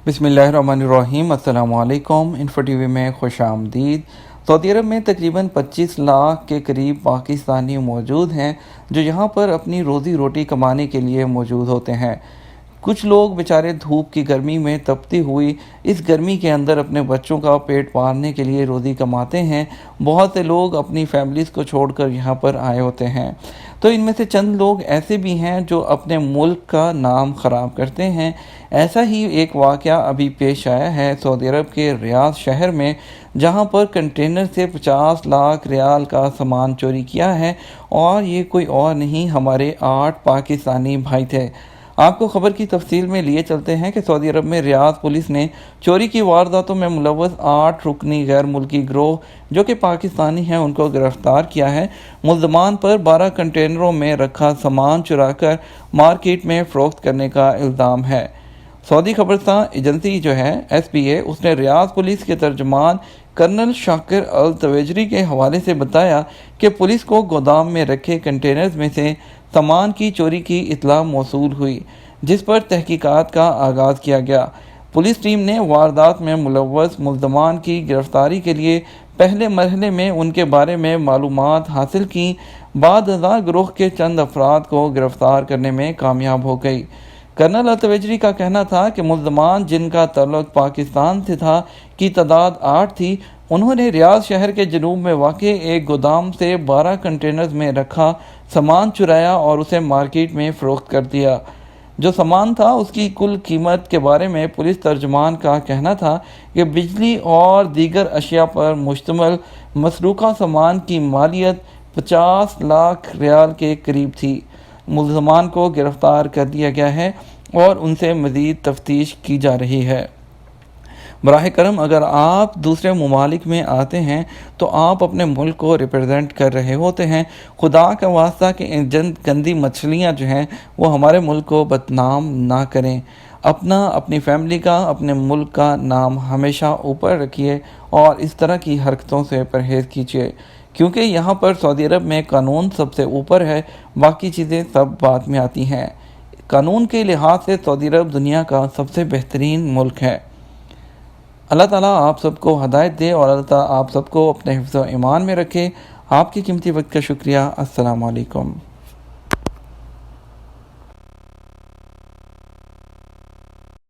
बिस्मिल्लाहिर्रहमानिर्रहीम। अस्सलाम वालेकुम। इन्फो टीवी में खुश आमदीद। सऊदी अरब में तकरीबन 25 लाख के करीब पाकिस्तानी मौजूद हैं जो यहाँ पर अपनी रोज़ी रोटी कमाने के लिए मौजूद होते हैं। कुछ लोग बेचारे धूप की गर्मी में तपती हुई इस गर्मी के अंदर अपने बच्चों का पेट पालने के लिए रोज़ी कमाते हैं। बहुत से लोग अपनी फैमिलीज़ को छोड़कर यहाँ पर आए होते हैं। तो इनमें से चंद लोग ऐसे भी हैं जो अपने मुल्क का नाम ख़राब करते हैं। ऐसा ही एक वाक़या अभी पेश आया है सऊदी अरब के रियाद शहर में, जहाँ पर कंटेनर से 50 लाख रियाल का सामान चोरी किया है। और ये कोई और नहीं, हमारे 8 पाकिस्तानी भाई थे। आपको ख़बर की तफसील में लिए चलते हैं कि सऊदी अरब में रियाद पुलिस ने चोरी की वारदातों में मुलव्वस 8 रुकनी गैर मुल्की गिरोह जो कि पाकिस्तानी हैं उनको गिरफ़्तार किया है। मुल्ज़मान पर 12 कंटेनरों में रखा सामान चुराकर मार्केट में फ़रोख्त करने का इल्ज़ाम है। सऊदी खबरसां एजेंसी जो है SPA, उसने रियाद पुलिस के तर्जुमान कर्नल शाकिर अल तवेजरी के हवाले से बताया कि पुलिस को गोदाम में रखे कंटेनर्स में से सामान की चोरी की इत्तला मौसूल हुई, जिस पर तहकीकात का आगाज़ किया गया। पुलिस टीम ने वारदात में मुलव्वस मुल्ज़मान की गिरफ़्तारी के लिए पहले मरहले में उनके बारे में मालूमात हासिल की। बाद गिरोह के चंद अफराद को गिरफ़्तार करने में कामयाब हो गई। कर्नल अल तवेजरी का कहना था कि मुल्ज़मान जिनका तल्लुक़ पाकिस्तान से था की तादाद 8 थी। उन्होंने रियाद शहर के जनूब में वाक़े एक गोदाम से 12 कंटेनर्स में रखा सामान चुराया और उसे मार्केट में फ़रोख्त कर दिया। जो सामान था उसकी कुल कीमत के बारे में पुलिस तर्जुमान का कहना था कि बिजली और दीगर अशिया पर मुश्तमिल मसरूक़ा सामान की मालियत 50 लाख रियाल के करीब थी। मुल्ज़मान को गिरफ़्तार कर लिया गया है और उनसे मज़ीद तफ्तीश की जा रही है। बराह करम अगर आप दूसरे ममालिक में आते हैं तो आप अपने मुल्क को रिप्रेजेंट कर रहे होते हैं। खुदा का वास्ता कि गंदी मछलियाँ जो हैं वो हमारे मुल्क को बदनाम ना करें। अपनी फैमिली का, अपने मुल्क का नाम हमेशा ऊपर रखिए और इस तरह की हरकतों से परहेज़ कीजिए, क्योंकि यहाँ पर सऊदी अरब में कानून सबसे ऊपर है, बाकी चीज़ें सब बाद में आती हैं। कानून के लिहाज से सऊदी अरब दुनिया का सबसे बेहतरीन मुल्क है। अल्लाह ताला आप सबको हदायत दे और अल्लाह ताला आप सबको अपने हिफ्ज़ व ईमान में रखे। आपकी कीमती वक्त का शुक्रिया। अस्सलाम वालेकुम।